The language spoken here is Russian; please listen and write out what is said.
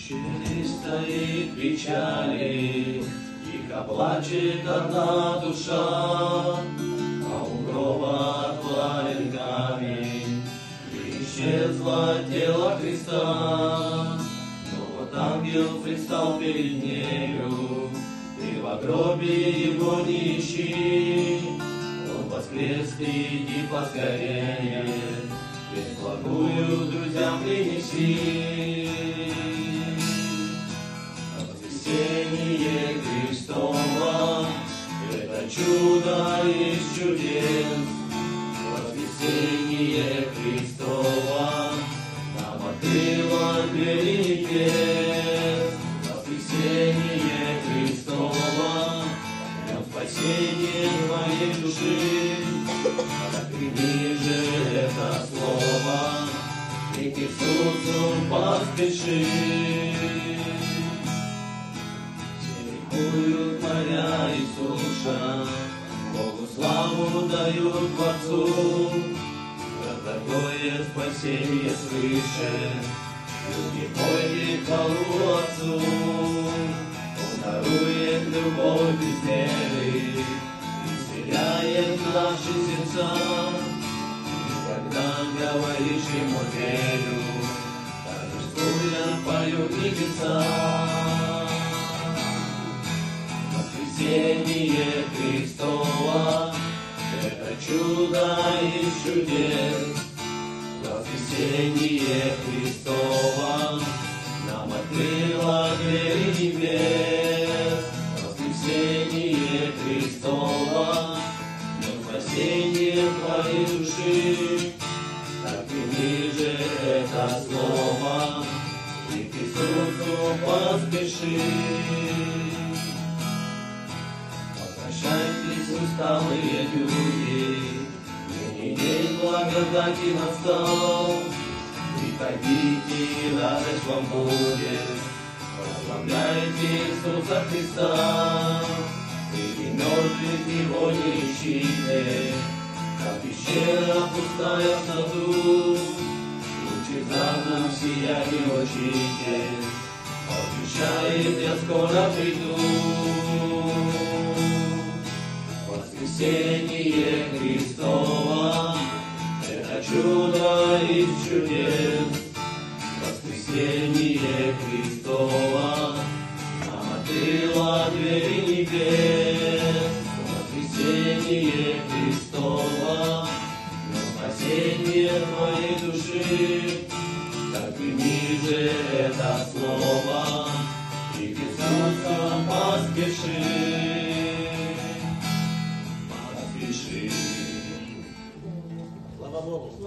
Щели стоит печали, тихо плачет одна душа, а у гроба отвален камень, и исчезло тело Христа. Но вот ангел предстал перед нею, ты во гробе его не ищи, он воскрес, ты иди поскорее, весть благую друзьям принеси. Воскресение Христово — это чудо из чудес. Воскресение Христово нам открыло двери небес. Воскресение Христово — днем спасения твоей души. Так прими же это слово и к Иисусу поспеши. Ликуют моря и суша, Богу славу дают Отцу. За такое спасение свыше люди пойте хвалу Отцу. Он дарует любовь без меры, исцеляет наши сердца. И когда говоришь ему верю, торжествуя поют небеса. Воскресение Христово — это чудо из чудес. Воскресение Христово нам открыло двери небес. Воскресение Христово — днем спасения твоей души. Так прими же это слово и к Иисусу поспеши. Прощайтесь, усталые люди, ныне день благодати настал. Приходите, и радость вам будет, прославляйте Иисуса Христа. Среди мертвых его не ищите, как пещера пустая в саду. Лучезарно сияет его чите, возвещает: я скоро приду. Воскресение Христово — это чудо из чудес. Воскресение Христово нам открыло двери небес. Воскресение Христово — днем спасения твоей души. Так прими же это слово и к Иисусу поспеши. Слава Богу!